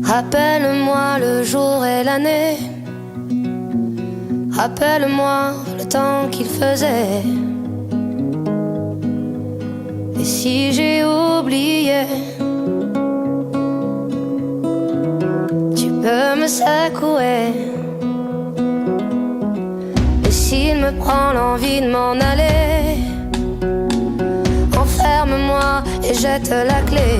Rappelle-moi le jour et l'année. Rappelle-moi le temps qu'il faisait. Et si j'ai oublié, tu peux me secouer. Et s'il me prend l'envie de m'en aller, enferme-moi et jette la clé.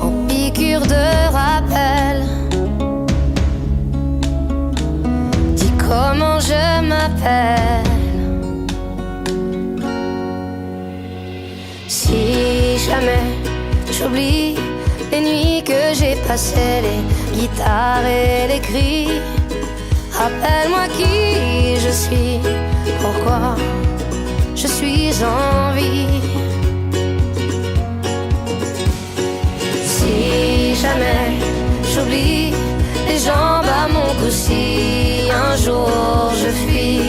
En piqûre de rappel, dis comment je m'appelle. Si jamais j'oublie les nuits que j'ai passées, les guitares et les cris, rappelle-moi qui je suis, pourquoi je suis en vie. Si jamais j'oublie les jambes à mon cou, si un jour je fuis,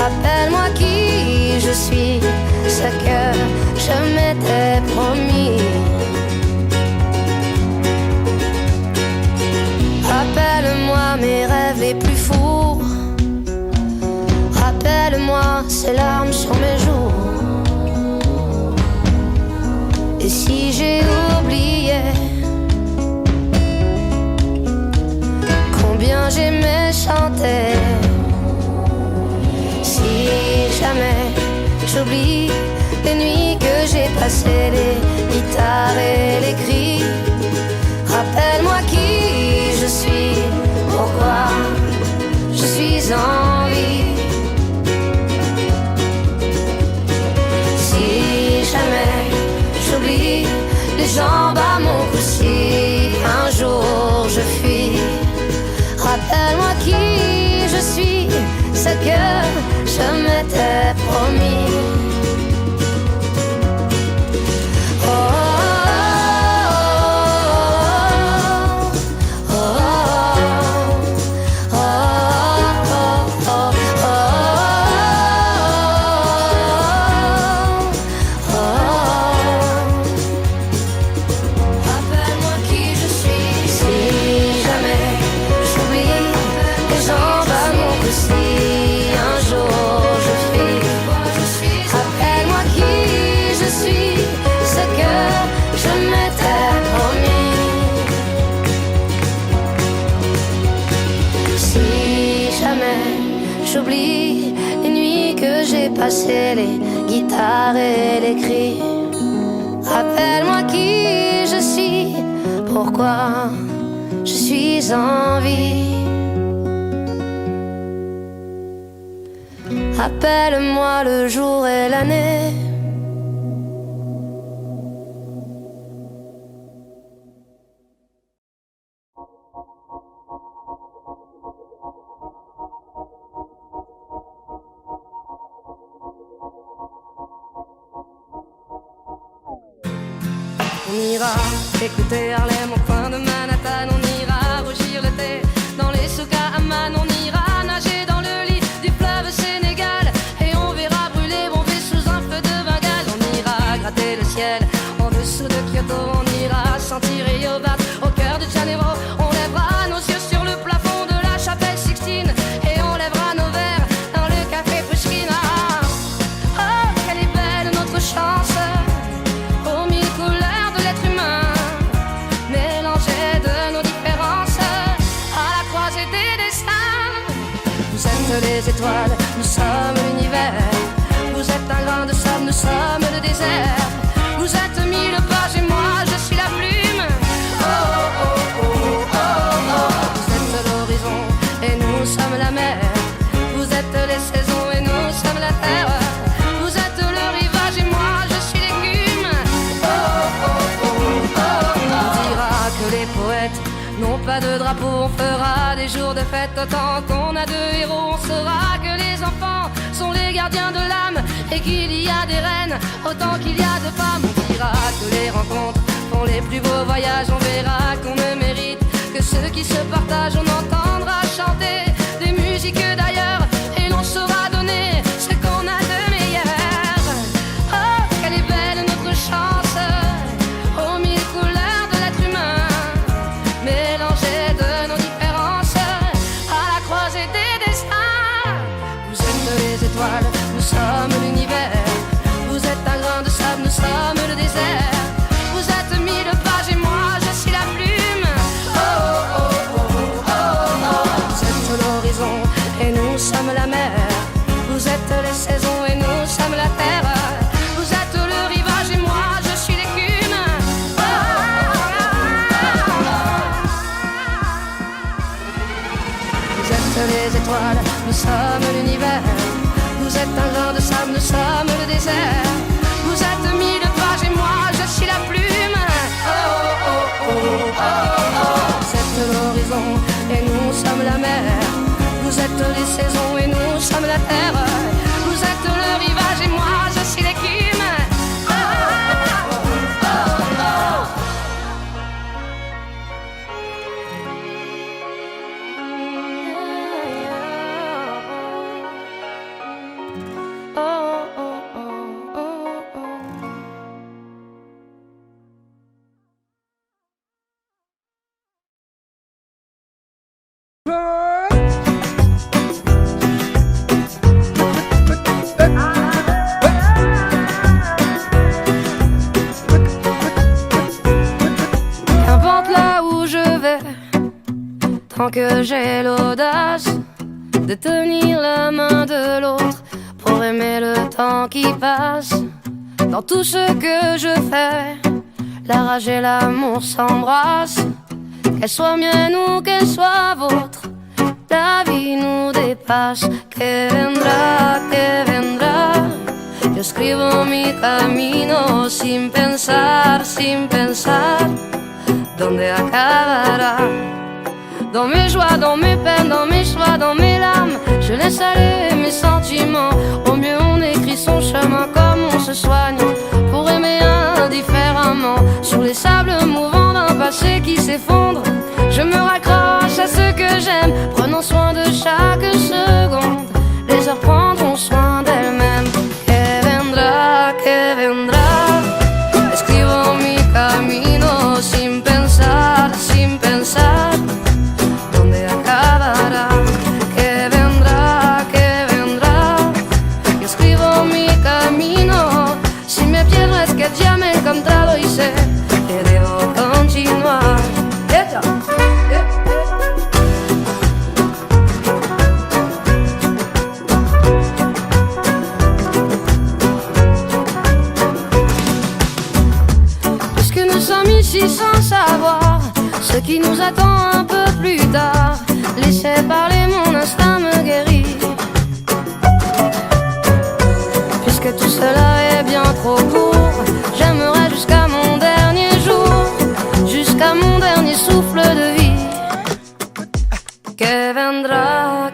rappelle-moi qui je suis, ce que je m'étais promis. Rappelle-moi mes rêves les plus fous. Rappelle-moi ces larmes sur mes joues. Et si j'ai oublié combien j'aimais chanter, si jamais j'oublie les nuits que j'ai passées, les guitares et les cris, rappelle-moi qui je suis, pourquoi je suis en vie. Si jamais j'oublie les jambes à mon cou, si un jour je fuis, rappelle-moi qui je suis, ce que je m'étais promis. J'oublie les nuits que j'ai passées, les guitares et les cris. Rappelle-moi qui je suis, pourquoi je suis en vie. Rappelle-moi le jour et l'année. On ira écouter Harlem au coin de Manhattan. On ira rougir le thé dans les souks à Amman. On ira nager dans le lit du fleuve Sénégal. Et on verra brûler bomber sous un feu de Bengale. On ira gratter le ciel en dessous de Kyoto. On ira sentir Rio Bat au cœur de Janeiro. On lèvera nos yeux sur le plafond de la chapelle Sixtine. Et on lèvera nos verres dans le café Pushkin. Ah, oh, quelle est belle notre chance, aux mille couleurs de l'être humain, mélangées de nos différences, à la croisée des destins. Vous êtes les étoiles, nous sommes l'univers. Vous êtes un grain de sable, nous sommes le désert. Vous êtes mille pages et moi je suis la plume. Oh, oh, oh, oh, oh, oh. Vous êtes l'horizon et nous sommes la mer. Vous êtes les saisons et nous sommes la terre. Vous êtes le rivage et moi je suis l'écume. Oh, oh, oh, oh, oh. On dira que les poètes n'ont pas de drapeau. On fera des jours de fête autant qu'on a de héros. On saura que les enfants sont les gardiens de l'âme et qu'il y a des reines autant qu'il y a de femmes. On dira que les rencontres font les plus beaux voyages. On verra qu'on ne mérite que ceux qui se partagent. On entendra chanter des étoiles, nous sommes l'univers. Vous êtes un grain de sable, nous sommes le désert. Vous êtes mille pages et moi je suis la plume. Oh oh oh oh oh oh. Vous êtes l'horizon et nous sommes la mer. Vous êtes les saisons et nous sommes la terre. Vous êtes le rivage et moi je suis l'écume. Oh, oh, oh, oh. Vous êtes les étoiles, nous sommes l'univers. Vous êtes un grain de sable, nous sommes le désert. Vous êtes mille pages et moi je suis la plume. Oh oh oh oh oh oh. Vous êtes l'horizon et nous sommes la mer. Vous êtes les saisons et nous sommes la terre. Vous êtes le rivage et moi je suis l'écume. Oh oh oh oh. Qu'importe là où je vais, tant que j'ai l'audace de tenir la main de l'autre pour aimer le temps qui passe. Dans tout ce que je fais, la rage et l'amour s'embrassent. Qu'elle soit mienne ou qu'elle soit vôtre, la vie nous dépasse. Que vendrá, yo escribo mi camino sin pensar, ¿dónde acabará? Dans mes joies, dans mes peines, dans mes choix, dans mes larmes, je laisse aller mes sentiments. Au mieux on écrit son chemin comme on se soigne pour aimer indifféremment. Sur les sables mouvants d'un passé qui s'effondre, je me raccroche à ce que j'aime, prenant soin de chaque seconde. Les heures prendront soin d'elles-mêmes. Que vendrá, escribo mi camino sin pensar, ¿dónde acabará? Que vendrá, yo escribo mi camino. Si me pierdo es que ya me he encontrado y sé que debo continuar. Puisque nous sommes ici sans savoir ce qui nous attend un peu plus tard, laissez parler, mon instinct me guérit. Puisque tout cela est bien trop court, j'aimerais jusqu'à mon dernier jour, jusqu'à mon dernier souffle de vie. Que vendrá,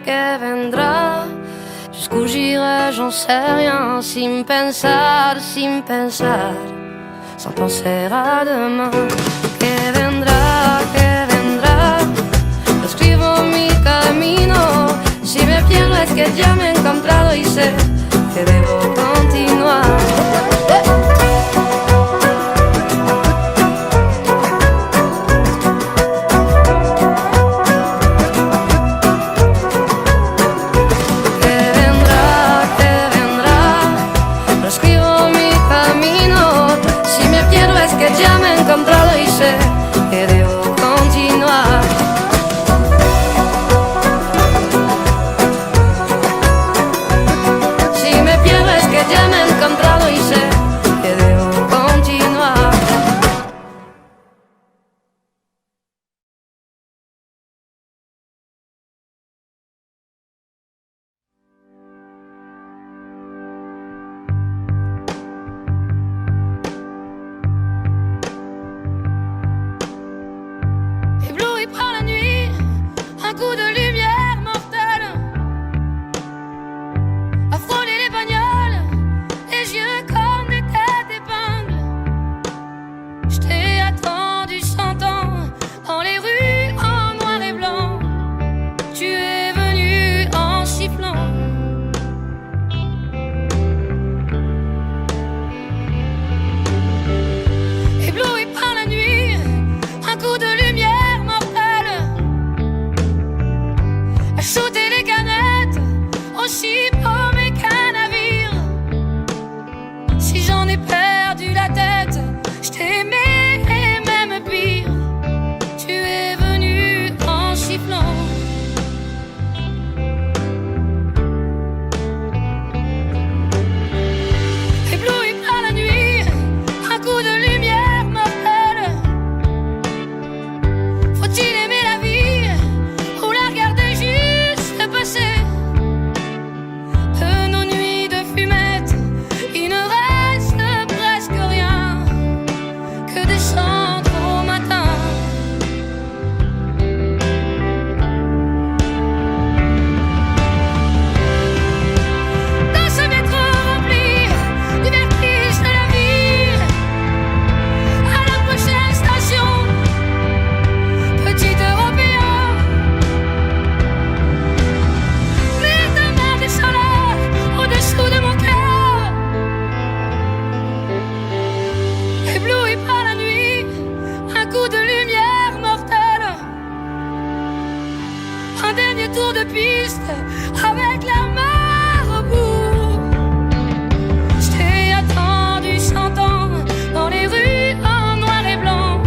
jusqu'où j'irai, j'en sais rien, sin pensar, sans penser à demain. Que vendrá, yo escribo mi camino. Si me pierdo es que ya me he encontrado y sé que debo continuar. Que ya me he encontrado y sé que debo continuar. Si me pierdo es que ya me he encontrado y sé que debo continuar. Coup de lumière mortelle a frôlé les bagnoles, les yeux comme des têtes d'épingle. Je t'ai attendu 100 ans dans les rues en noir et blanc. Tu es venu en sifflant. Ébloui par la nuit, un coup de lumière mortelle a shooté les canettes, aussi beau mécanique. piste avec l'air marabout. Je t'ai attendu 100 ans dans les rues en noir et blanc.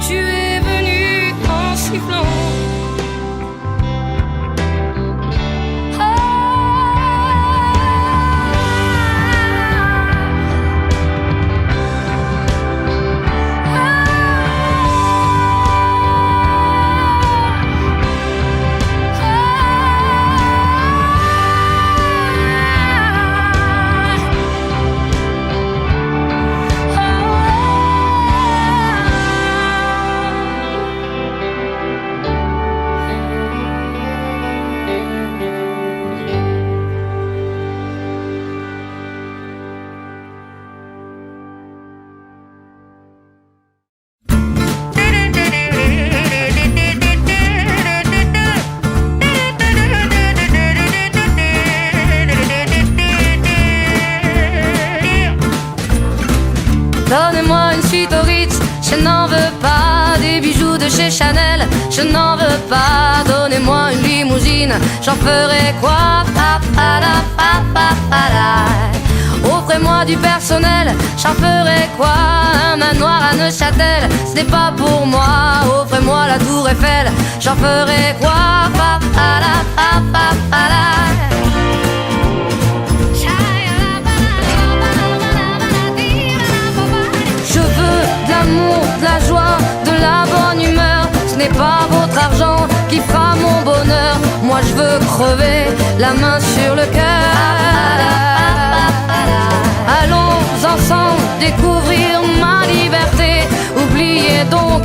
Tu es venu en sifflant. Donnez-moi une suite au Ritz, je n'en veux pas. Des bijoux de chez Chanel, je n'en veux pas. Donnez-moi une limousine, j'en ferai quoi? Offrez-moi du personnel, j'en ferai quoi? Un manoir à Neuchâtel, ce n'est pas pour moi. Offrez-moi la tour Eiffel, j'en ferai quoi? Je veux de l'amour, de la joie, de la bonne humeur. Ce n'est pas votre argent qui fera mon bonheur. Moi je veux crever la main sur le cœur. Allons ensemble découvrir ma liberté. Oubliez donc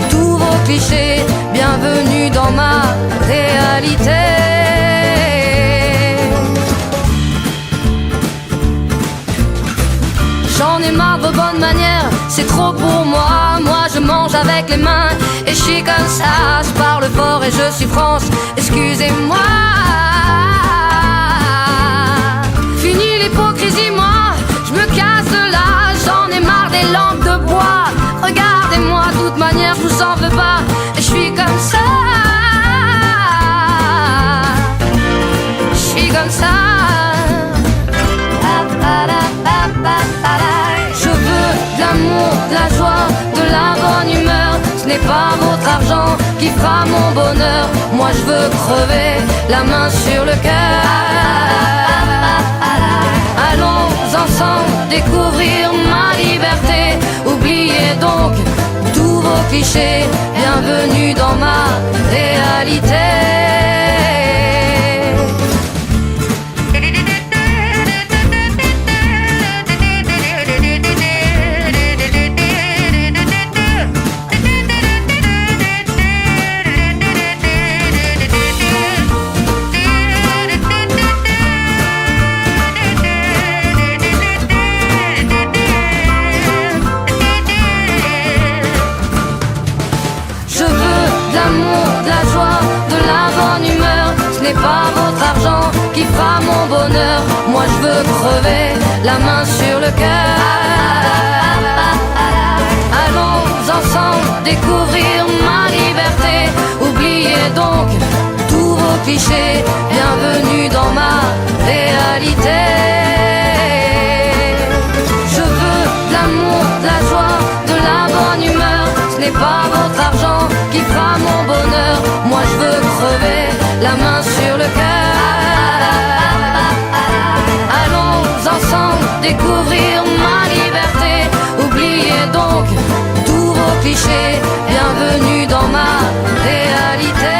tous vos clichés. Bienvenue dans ma réalité. J'en ai marre de vos bonnes manières, c'est trop pour moi. Moi je mange avec les mains et je suis comme ça. Je parle fort et je suis France, excusez-moi. Fini l'hypocrisie, moi je me casse de là. J'en ai marre des lampes de bois. Regardez-moi, de toute manière je vous en veux pas. Et je suis comme ça. Je suis comme ça. Je veux de l'amour, de la joie, de la bonne humeur. Ce n'est pas votre argent qui fera mon bonheur. Moi je veux crever la main sur le cœur. Allons ensemble découvrir ma liberté. Oubliez donc tous vos clichés. Bienvenue dans ma réalité. Pas votre argent qui fera mon bonheur. Moi je veux crever la main sur le cœur. Allons ensemble découvrir ma liberté. Oubliez donc tous vos clichés. Bienvenue dans ma réalité. Je veux de l'amour, de la joie, de la bonne humeur. Ce n'est pas votre argent qui fera mon bonheur. Moi je veux crever la main sur le cœur. Allons ensemble découvrir ma liberté. Oubliez donc tous vos clichés. Bienvenue dans ma réalité.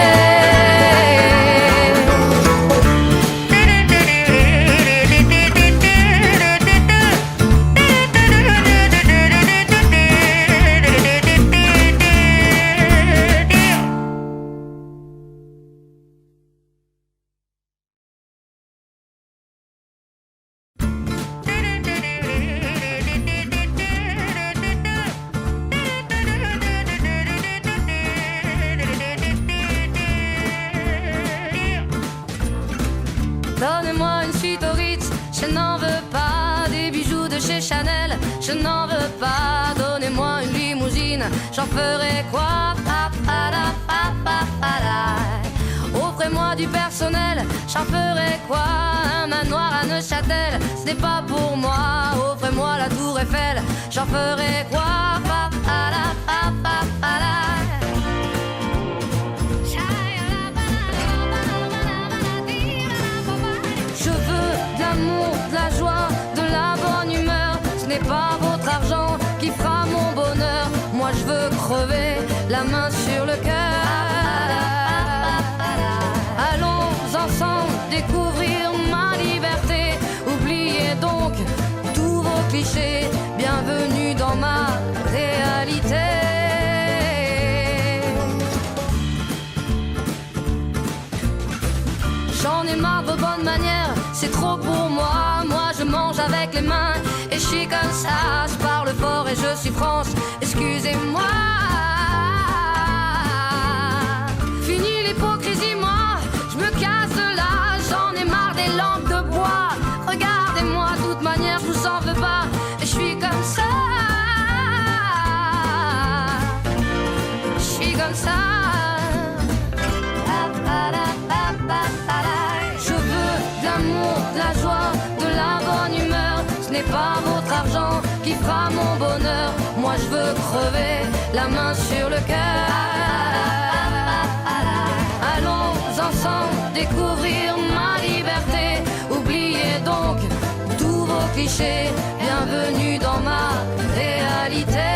Donnez-moi une suite au Ritz, je n'en veux pas. Des bijoux de chez Chanel, je n'en veux pas. Donnez-moi une limousine, j'en ferai quoi? offrez-moi du personnel. J'en ferai quoi? Un manoir à Neuchâtel, ce n'est pas pour moi. Offrez-moi la tour Eiffel, j'en ferai quoi? Je veux de l'amour, de la joie, de la bonne humeur. Ce n'est pas votre argent qui fera mon bonheur. Moi je veux crever, la main sur le cœur. Allons ensemble découvrir ma liberté. Oubliez donc tous vos clichés. Bienvenue dans ma réalité. J'en ai marre de vos bonnes manières, c'est trop pour moi. Moi je mange avec les mains et je suis comme ça. Je parle fort et je suis France, excusez-moi. Fini l'hypocrisie, moi, je me casse de là. J'en ai marre des lampes de bois. Regardez-moi, de toute manière, je vous en veux pas. Et je suis comme ça. Je suis comme ça. Je veux de l'amour, de la joie, de la bonne humeur. Ce n'est pas votre argent qui fera mon bonheur. Moi je veux crever, la main sur le cœur. Allons ensemble découvrir ma liberté. Oubliez donc tous vos clichés. Bienvenue dans ma réalité.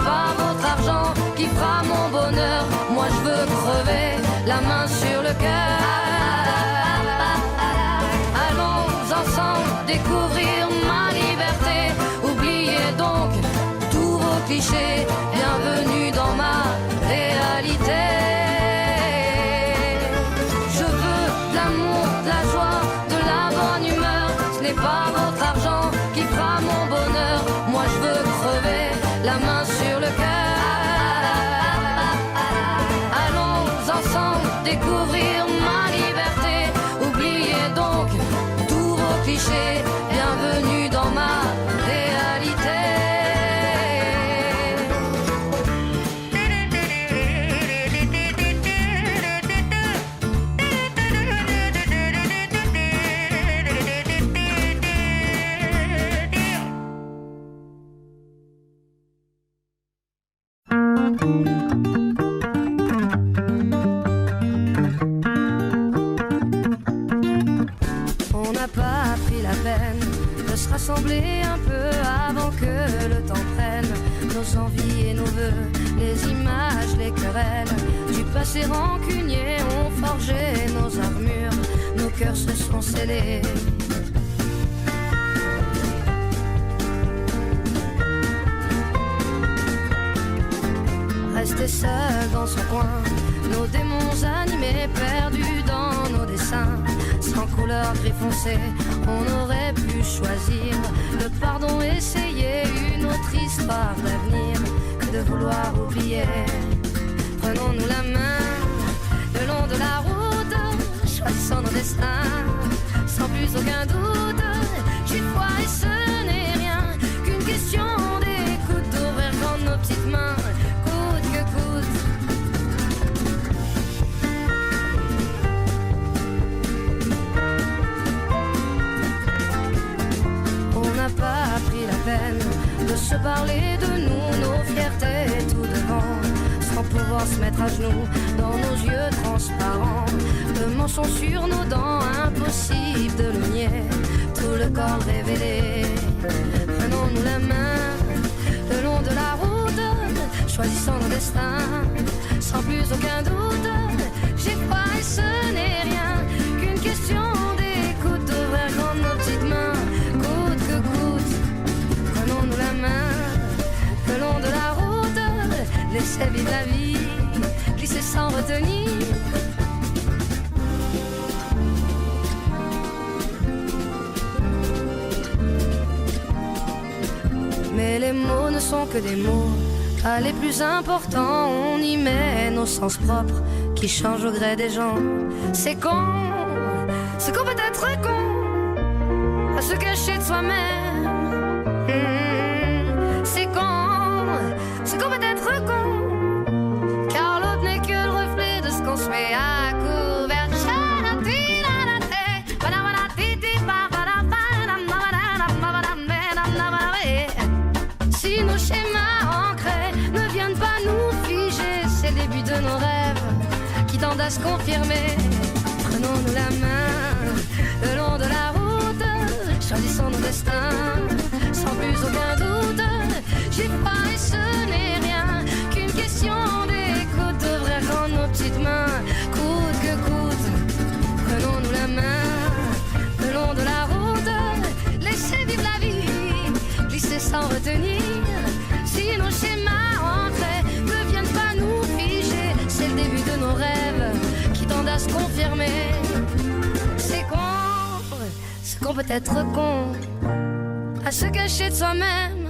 Pas votre argent qui fera mon bonheur. Moi je veux crever, la main sur le cœur. Allons ensemble découvrir ma liberté. Oubliez donc tous vos clichés. Bienvenue dans ma réalité. Je veux de l'amour, de la joie, de la bonne humeur. Ce n'est pas votre argent qui fera mon bonheur. Moi je veux crever, la main sur le cœur. Allons ensemble découvrir ma liberté. Oubliez donc tous vos clichés. Bienvenue dans ma réalité. On n'a pas pris la peine de se rassembler un peu avant que le temps prenne nos envies et nos vœux, les images, les querelles du passé rancunier ont forgé nos armures, nos cœurs se sont scellés. Rester seul dans son coin, nos démons animés, perdus dans nos dessins. Sans couleur gris foncé, on aurait pu choisir le pardon, essayer une autre histoire d'avenir que de vouloir oublier. Prenons-nous la main le long de la route, choisissons nos destins sans plus aucun doute. J'ai foi et ce n'est rien qu'une question d'écoute, d'ouvrir grand nos petites mains. Pas pris la peine de se parler de nous, nos fiertés tout devant, sans pouvoir se mettre à genoux dans nos yeux transparents, le menton sur nos dents, impossible de le nier, tout le corps révélé. Prenons-nous la main le long de la route, choisissons nos destins sans plus aucun doute. J'ai foi et ce n'est rien qu'une question d'écoute, d'ouvrir grand nos petites mains. Prenons-nous la main le long de la route, laissez vivre la vie, glisser sans retenir. sont que des mots, pas les plus importants. On y met nos sens propres qui changent au gré des gens. C'est con, c'est qu'on peut être con, à se cacher de soi-même. C'est qu'on peut être con, car l'autre n'est que le reflet de ce qu'on se met à couvert. Si nos schémas ancrés ne viennent pas nous figer, c'est le début de nos rêves qui tendent à se confirmer. Prenons-nous la main le long de la route, choisissons nos destins sans plus aucun doute. J'ai pas et ce n'est rien qu'une question d'écoute, devrait rendre nos petites mains coûte que coûte. Prenons-nous la main le long de la route, laissez vivre la vie, glisser sans retenir. Si nos schémas ancrés ne viennent pas nous figer, c'est le début de nos rêves qui tendent à se confirmer. C'est qu'on peut être con, à se cacher de soi-même.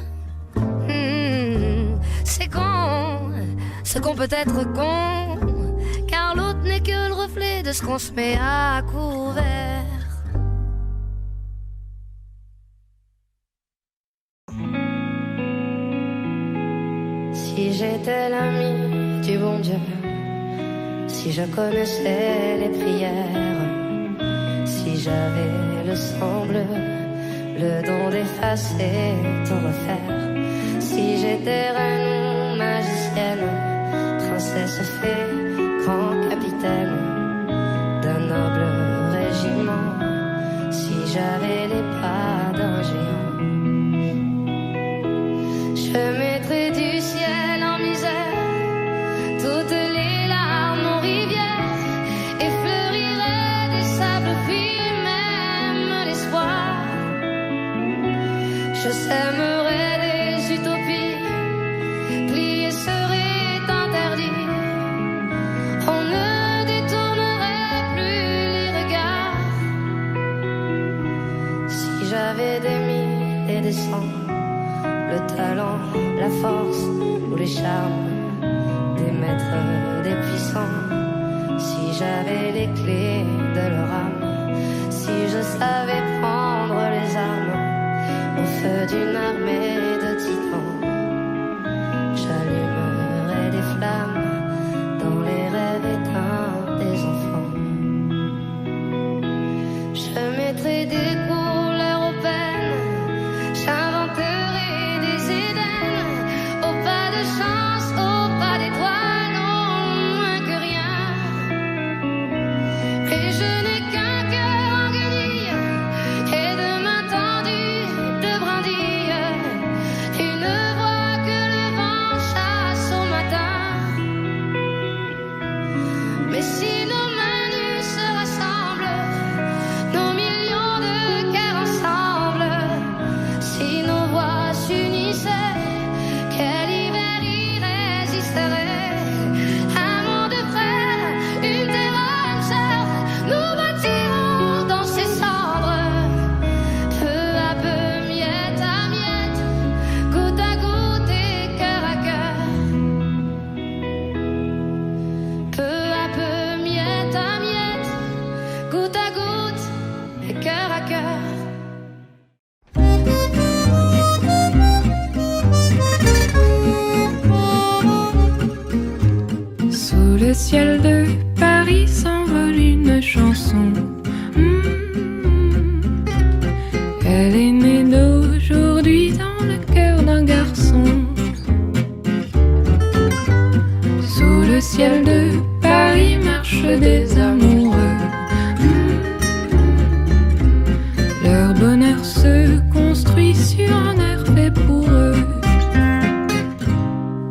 C'est qu'on peut être con, car l'autre n'est que le reflet de ce qu'on se met à couvert. Si j'étais l'ami du bon Dieu, si je connaissais les prières, si j'avais le sang bleu, le don d'effacer, tout refaire, si j'étais reine ou magicienne, princesse fée, grand capitaine d'un noble régiment, si j'avais les pas d'un géant, je mettrais du ciel en misère toutes les larmes en rivière et fleurirais des sables puis même l'espoir. Je sèmerais des utopies, plier serait interdit, on ne détournerait plus les regards. Si j'avais des mille et des cents, le talent, la force ou les charmes des maîtres, des puissants, si j'avais les clés de leur âme, si je savais prendre les armes au feu d'une armée de titans, j'allumerais des flammes dans les rêves éteints des enfants. Je mettrais des couleurs aux peines, j'inventerais des Éden, au pas de chance, au pas d'étoiles, non moins que rien. Et je n'ai qu'un cœur en guenille et de mains tendues de brindilles, une voix que le vent chasse au matin. Mais si nos mains nues se rassemblent, nos millions de cœurs ensemble, si nos voix s'unissaient, quel hiver y résisterait? Un monde de frères, une terre, une sœur, nous bâtirons dans ces cendres, peu à peu, miette à miette, goutte à goutte et cœur à cœur. Peu à peu, miette à miette, goutte à goutte et cœur à cœur. Sous le ciel de Paris s'envole une chanson. Elle est née d'aujourd'hui dans le cœur d'un garçon. Sous le ciel de Paris marchent des amoureux. Leur bonheur se construit sur un air fait pour eux.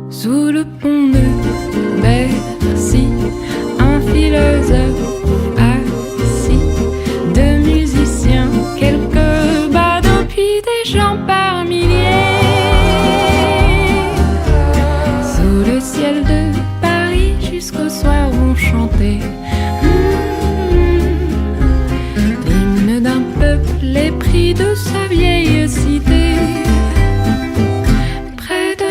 Sous le pont de Bercy, un philosophe assis, deux musiciens, quelques badauds, puis des gens par milliers. Sous le ciel de Paris, jusqu'au soir vont chanter l'hymne d'un peuple épris de sa vieille cité. Près de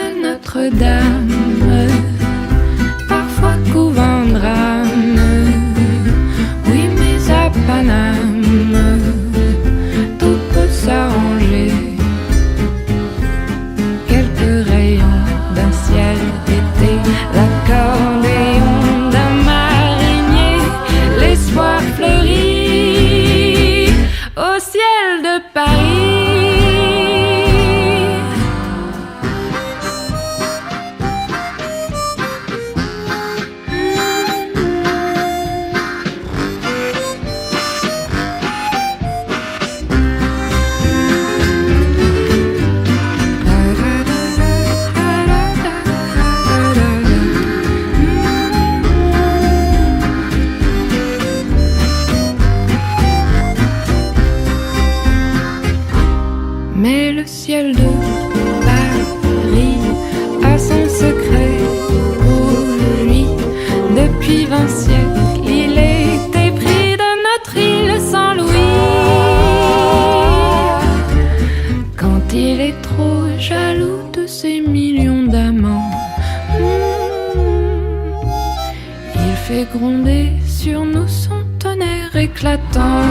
éclatant.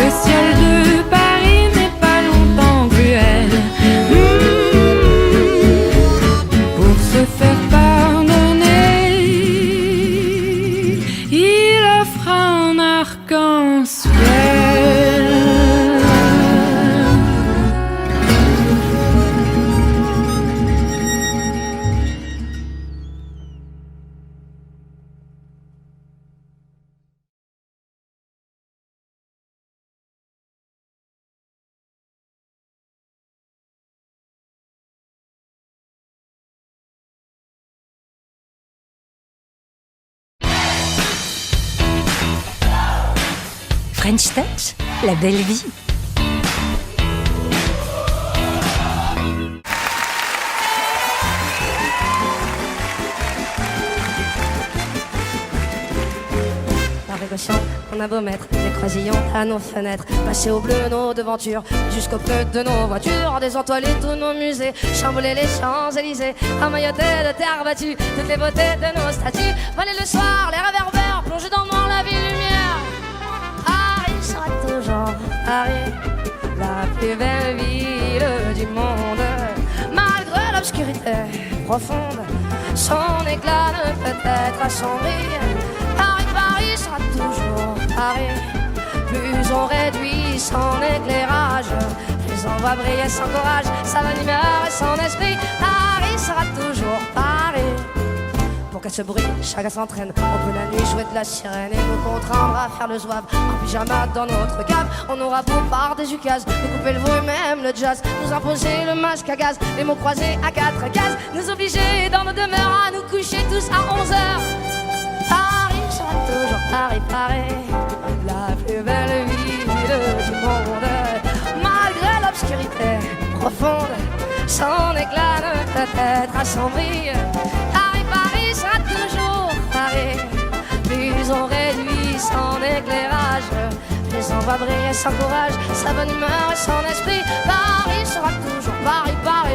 Le ciel de Paris n'est pas longtemps cruel. Pour se faire pardonner, il offre un arc-en-ciel. French Touch, la belle vie. Par précaution, on a beau mettre des croisillons à nos fenêtres, passer au bleu nos devantures, jusqu'au pneu de nos voitures, désentoiler tous nos musées, chambouler les Champs-Élysées, emmailloter de terre battue toutes les beautés de nos statues, voler le soir, les réverbères, plonger dans le noir la ville lumière. Paris sera toujours Paris, la plus belle ville du monde, malgré l'obscurité profonde, son éclat ne peut être assombri. Paris sera toujours Paris. Plus on réduit son éclairage, plus on va briller sans courage, sa bonne humeur et son esprit. Paris sera toujours Paris. Pour qu'à ce bruit, chacun s'entraîne. On peut la nuit jouer de la sirène et nous contraindre à faire le zouave en pyjama dans notre cave. On aura beau par des ukases, nous couper le bruit, même le jazz, nous imposer le masque à gaz, les mots croisés à 4 cases, nous obliger dans nos demeures à nous coucher tous à 11h. Paris sera toujours Paris, Paris, la plus belle ville du monde. Malgré l'obscurité profonde, son éclat ne peut être assombri. Paris sera toujours Paris. Plus on réduit son éclairage, plus on va briller sans courage, sa bonne humeur et son esprit. Paris sera toujours Paris, Paris.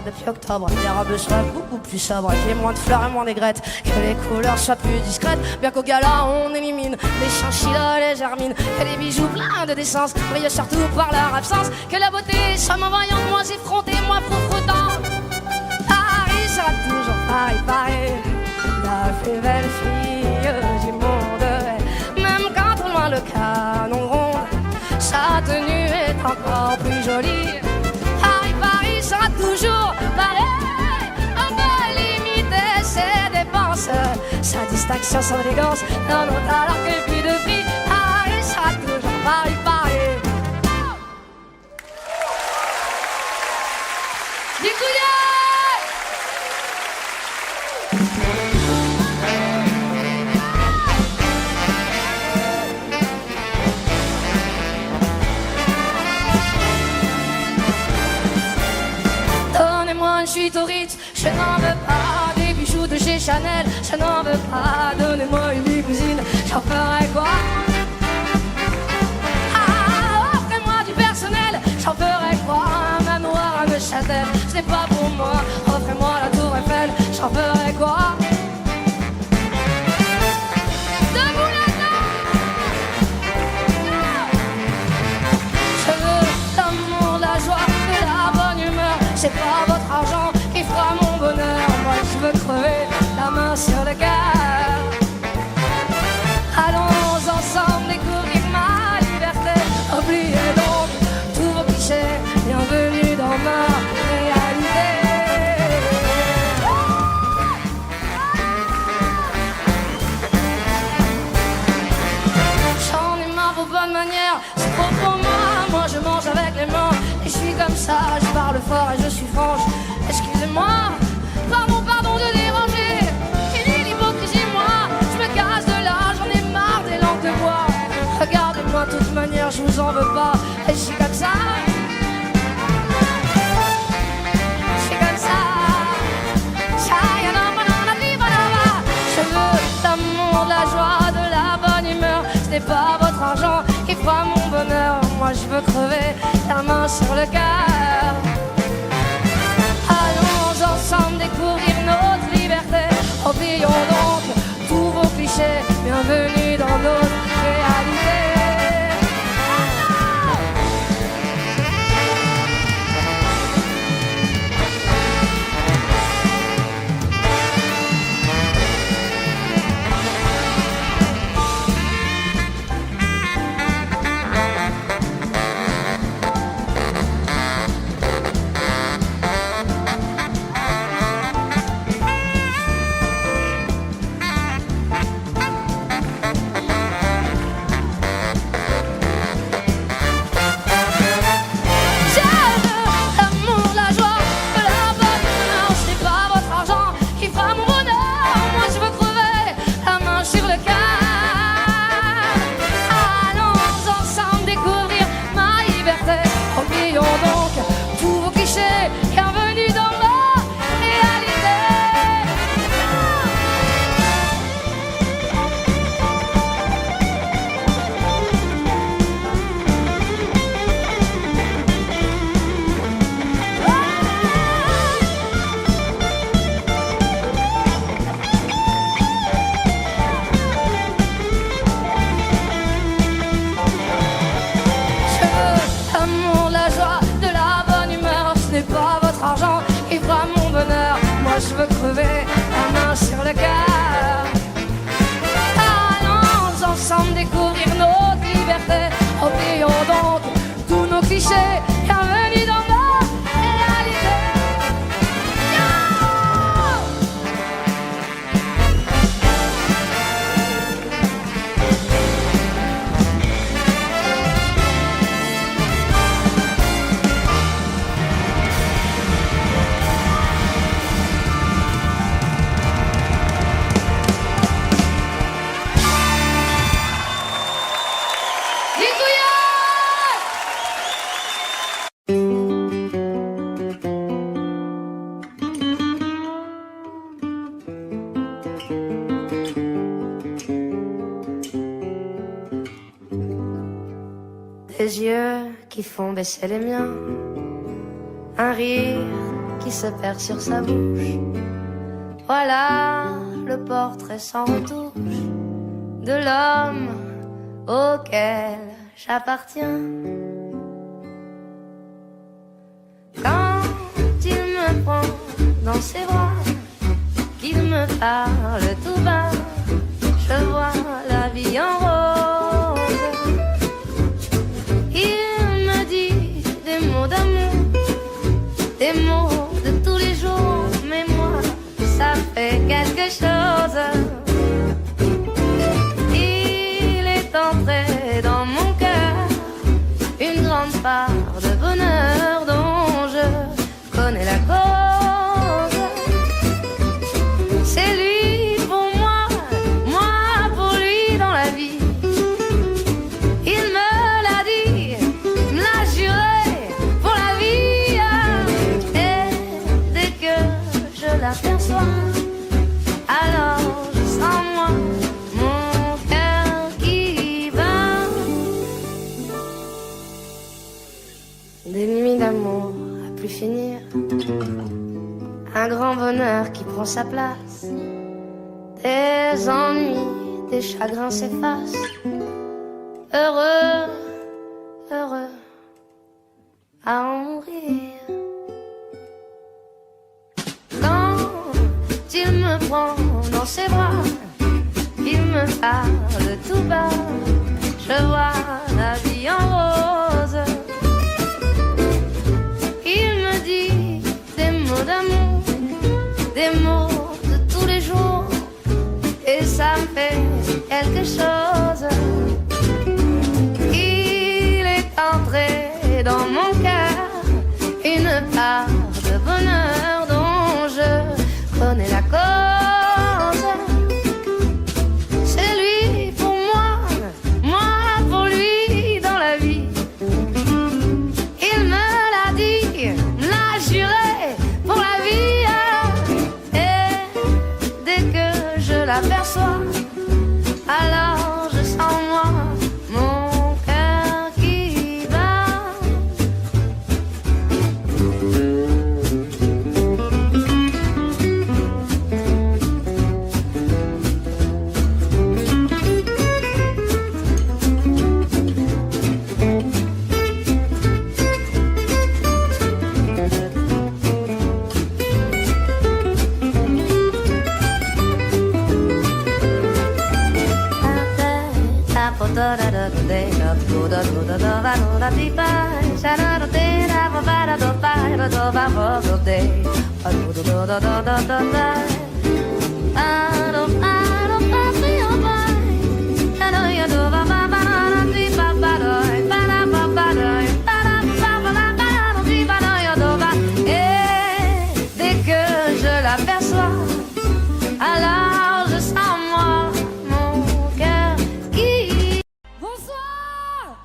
Depuis octobre, les robes soient beaucoup plus sobres, qu'il y ait moins de fleurs et moins d'aigrettes, que les couleurs soient plus discrètes, bien qu'au gala on élimine les chinchillas, les germines, que les bijoux pleins de décence brillent surtout par leur absence, que la beauté soit moins voyante, moins effrontée, moins froufroutant. Paris sera toujours Paris, Paris, la plus belle fille du monde, même quand au loin le canon gronde, sa tenue est encore plus jolie. Paris sera toujours Paris. On peut limiter ses dépenses, sa distinction, son élégance, dans nos talents que plus de prix. Paris sera toujours Paris, Paris. Du coup, une chute au Ritz, je n'en veux pas des bijoux de chez Chanel, je n'en veux pas, donnez-moi une limousine, j'en ferai quoi? Ah, offrez-moi du personnel, j'en ferai quoi? Un manoir à Neuchâtel, ce n'est pas pour moi, offrez-moi la tour Eiffel, j'en ferai quoi? Debout là-dedans! Je veux l'amour, la joie, de la bonne humeur, c'est pas votre argent qui fera mon bonheur. Moi je veux crever la main sur le cœur. Allons manière, c'est trop pour moi. Moi je mange avec les mains et je suis comme ça. Je parle fort et je suis franche. Excusez-moi, pardon, pardon de déranger. Fini l'hypocrisie, moi, je me casse de là. J'en ai marre des langues de bois. Regardez-moi, de toute manière, je vous en veux pas. Et je suis comme ça. Je suis comme ça. Je veux l'amour, de la joie, de la bonne humeur. Ce n'est pas votre argent qui fera mon bonheur. Moi je veux crever la main sur le cœur. Allons ensemble découvrir notre liberté. Oublions donc tous vos clichés. Bienvenue dans notre réalité. Je veux crever la main sur le cœur. Allons ensemble découvrir notre liberté. Oublions donc tous nos clichés. Bienvenue dans la réalité. Des yeux qui font baisser les miens, un rire qui se perd sur sa bouche. Voilà le portrait sans retouche de l'homme auquel j'appartiens. Quand il me prend dans ses bras, qu'il me parle tout bas, je vois la vie en rose. Il me dit des mots d'amour, des mots de tous les jours, mais moi, ça fait quelque chose. Il est entré dans mon cœur une grande part de bonheur dont je connais la cause. C'est lui pour moi, moi pour lui dans la vie. Il me l'a dit, me l'a juré pour la vie. Et dès que je l'aperçois, alors je sens moi mon cœur qui bat. Des nuits d'amour à plus finir, un grand bonheur qui prend sa place. Des ennuis, des chagrins s'effacent. Heureux, heureux à en mourir. Quand il me prend dans ses bras, il me parle tout bas, je vois la vie en rose. Il me dit des mots d'amour, des mots de tous les jours, et ça me fait quelque chose. Il dès que je l'aperçois, alors je sens moi mon cœur qui... Bonsoir.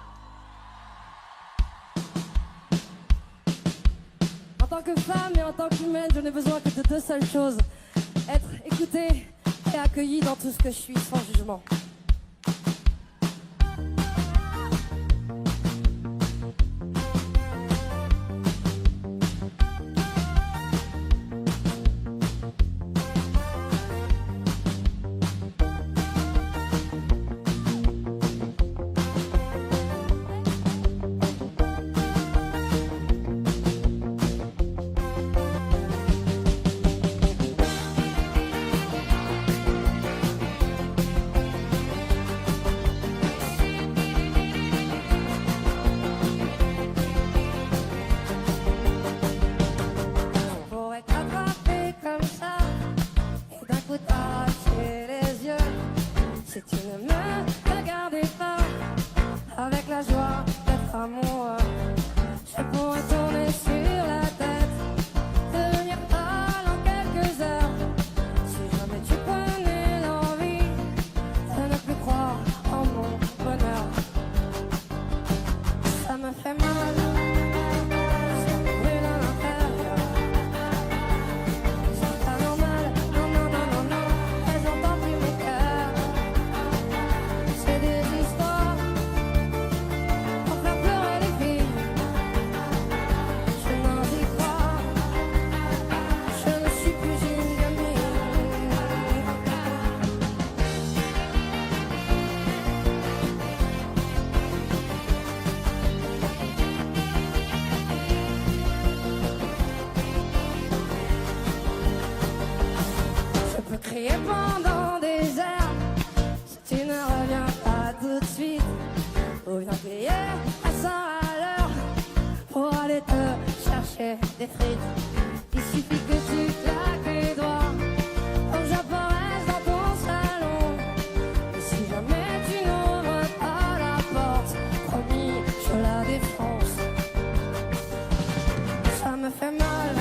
En tant que femme et en tant qu'humaine, je n'ai besoin que de deux seules choses. Être écoutée et accueillie dans tout ce que je suis, sans jugement. Pendant des heures, si tu ne reviens pas tout de suite, ou bien payer à 100 à l'heure pour aller te chercher des frites. Il suffit que tu claques les doigts, comme j'apparaisse dans ton salon. Et si jamais tu n'ouvres pas la porte, promis, je la défonce. Ça me fait mal.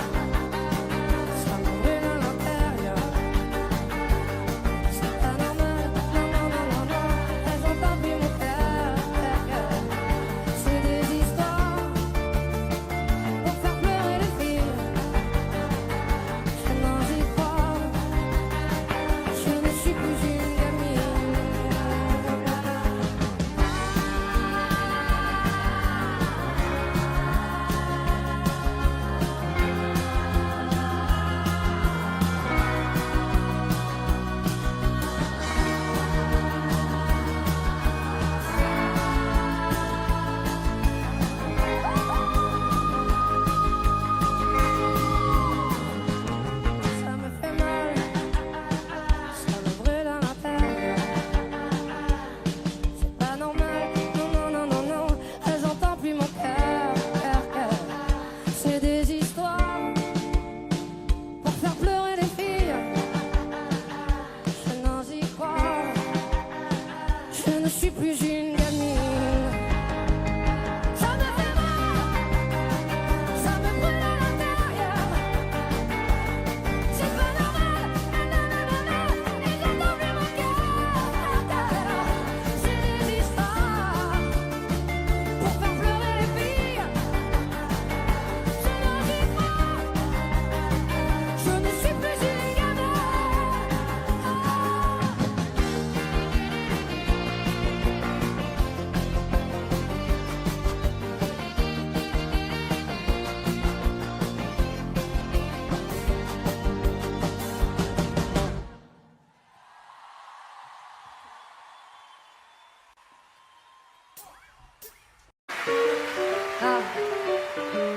Ah,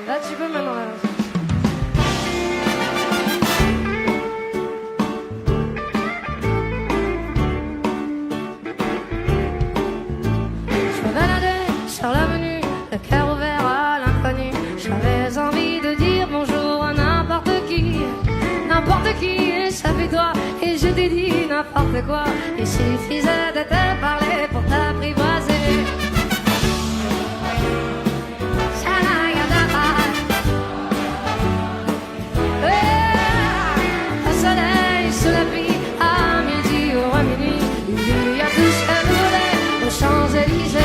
là tu peux maintenant. Là. n'importe quoi. Il suffisait de te parler pour t'apprivoiser. Au soleil, sous la pluie, à midi ou à minuit, il y a tout ce que vous voulez aux Champs-Élysées.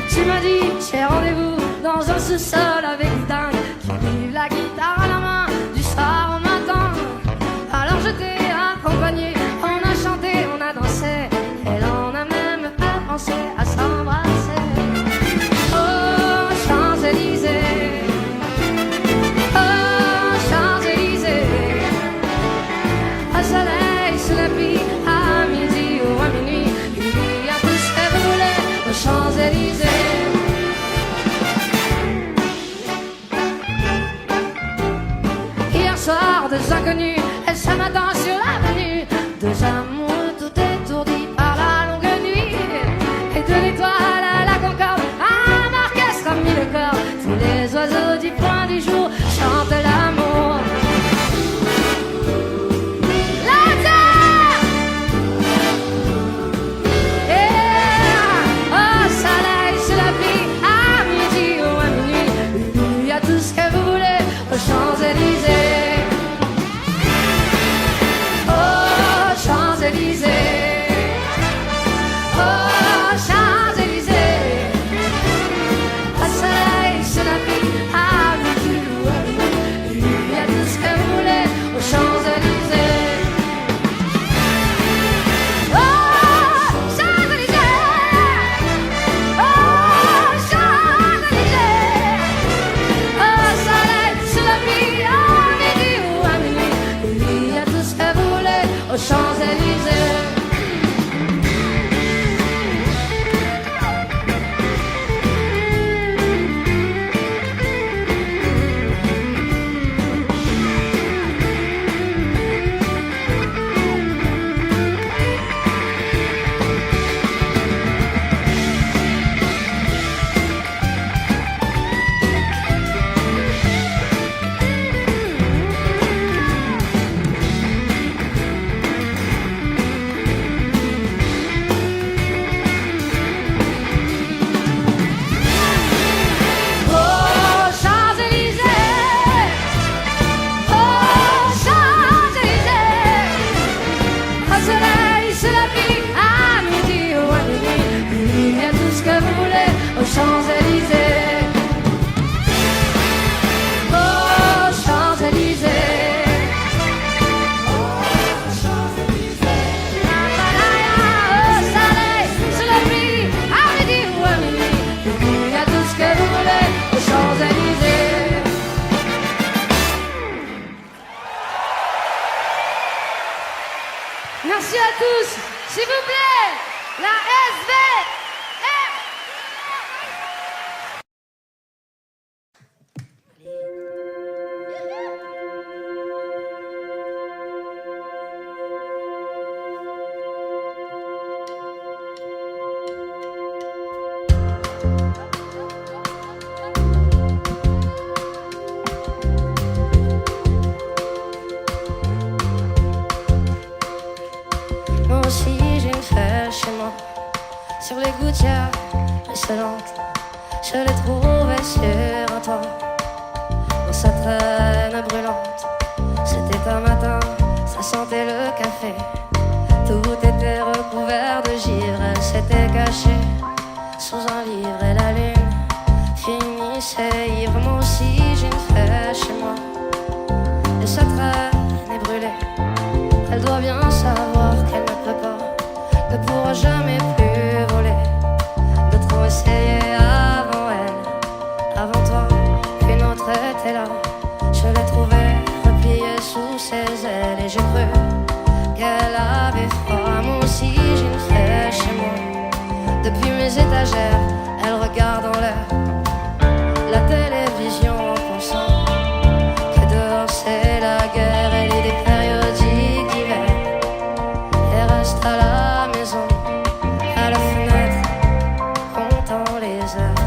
Tu m'as dit, j'ai rendez-vous dans un sous-sol avec des dingues qui vivent la guitare à la main du soir au matin. Alors je t'ai accompagné, on a chanté, on a dansé, et l'on a même pas pensé à s'embrasser. Oh, Champs-Élysées, oh, Champs-Élysées, au soleil, sous la pluie, à midi ou à minuit, il y a tout ce que vous voulez aux Champs-Élysées. Deux inconnus, et ce matin sur l'avenue, deux amoureux tout étourdis par la longue nuit. Et de l'étoile à la Concorde, un orchestre a mis le corps. Tous les oiseaux du point du jour chantent l'amour. La terre, yeah. Au soleil, sous la pluie, à midi ou à minuit, il y a tout ce que vous voulez aux Champs-Élysées. Merci à tous, s'il vous plaît, la SVR. Moi aussi j'ai une fête chez moi, sur les gouttières ruisselantes. Je l'ai trouvée sur un toit, dans sa traîne brûlante. C'était un matin, ça sentait le café. Tout était recouvert de givre. Elle s'était cachée sous un livre et la lune finissait ivre. Moi aussi j'ai une fête chez moi, et sa traîne est brûlée. Elle doit bien savoir qu'elle ne peut pas, ne pourra jamais plus voler. D'autres ont essayé avant elle, avant toi, une autre était là. Je l'ai trouvée repliée sous ses ailes, et j'ai cru qu'elle avait froid. Moi aussi j'ai une fée chez moi, depuis mes étagères, elle regarde en l'air la télévision en pensant que dehors c'est la guerre. Elle lit des périodiques d'hiver et reste à la maison, à la fenêtre, comptant les heures,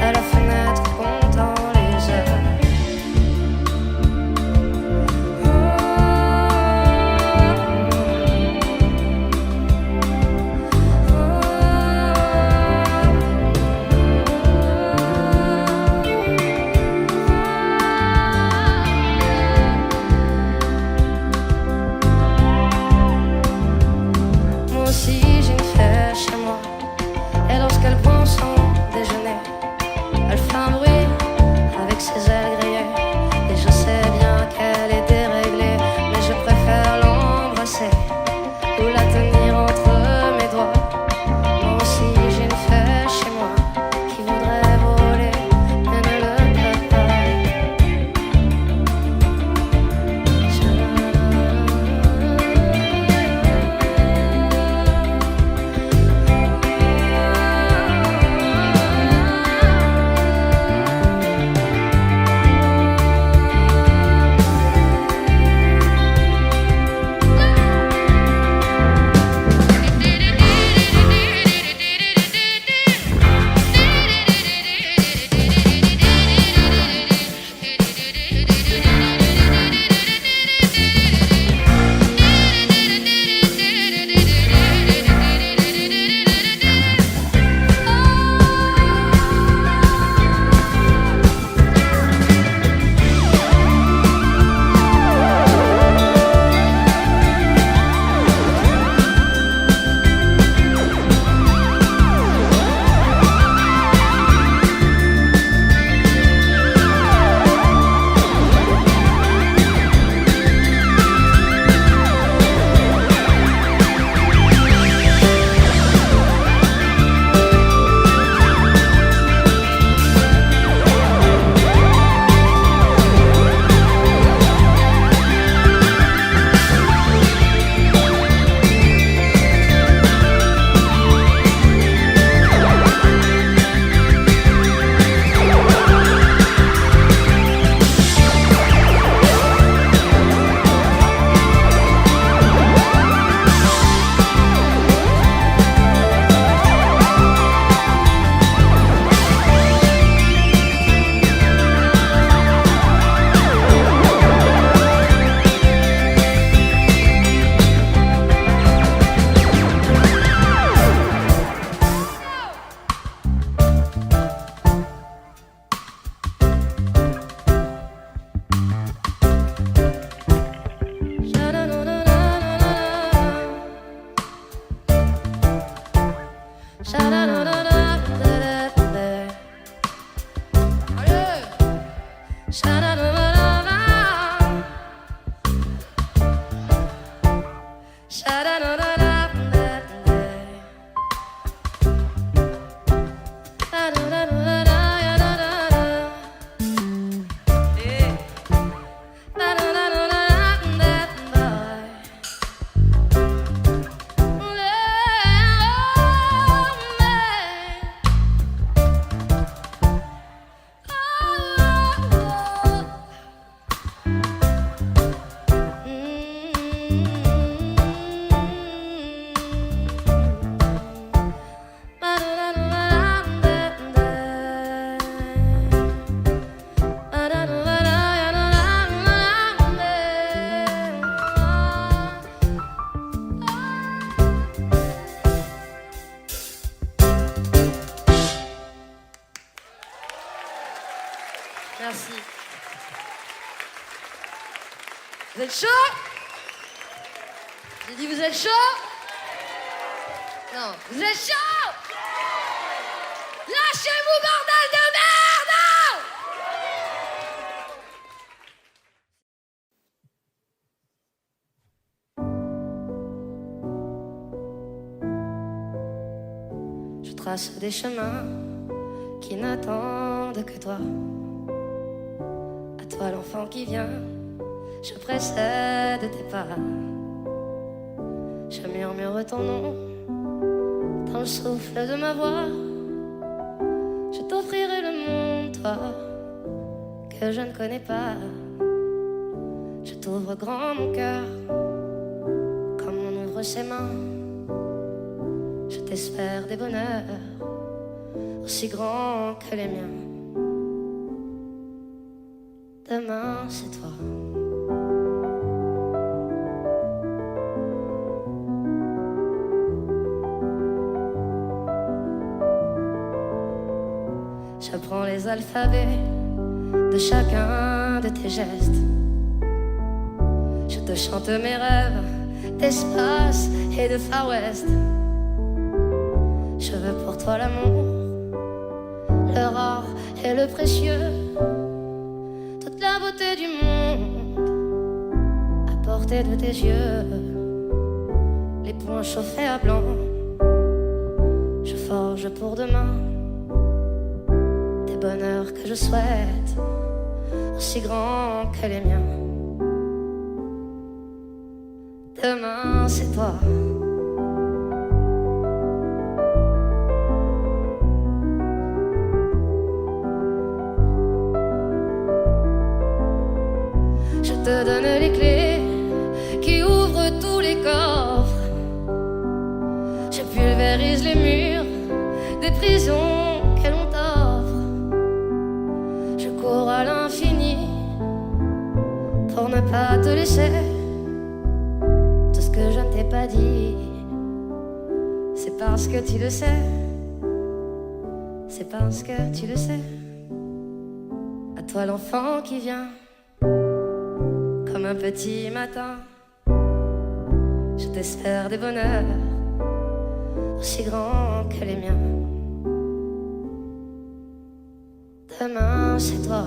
à la fenêtre, comptant les heures. aussi j'ai une fée chez moi. Et lorsqu'elle prend son déjeuner, elle fait un bruit avec ses ailes grillées. Et je sais bien qu'elle est déréglée, mais je préfère l'embrasser ou la tenir entre mes doigts. Moi aussi j'ai une fée chez moi qui voudrait voler, mais ne le peut pas. Merci. Vous êtes chaud? J'ai dit vous êtes chaud? Non, vous êtes chaud? Lâchez-vous, bordel de merde! Je trace des chemins qui n'attendent que toi. À toi l'enfant qui vient, je précède tes pas. Je murmure ton nom dans le souffle de ma voix. Je t'offrirai le monde, toi, que je ne connais pas. Je t'ouvre grand mon cœur, comme on ouvre ses mains. Je t'espère des bonheurs aussi grands que les miens. Demain, c'est toi. Je prends les alphabets de chacun de tes gestes. Je te chante mes rêves d'espace et de Far West. Je veux pour toi l'amour, le rare et le précieux, toute la beauté du monde à portée de tes yeux. Les poings chauffés à blanc, je forge pour demain des bonheurs que je souhaite, aussi grands que les miens. Demain c'est toi. Je te donne les clés qui ouvrent tous les coffres. Je pulvérise les murs des prisons que l'on t'offre. Je cours à l'infini pour ne pas te laisser. Tout ce que je ne t'ai pas dit, c'est parce que tu le sais. C'est parce que tu le sais. À toi l'enfant qui vient comme un petit matin. Je t'espère des bonheurs aussi grands que les miens. Demain c'est toi.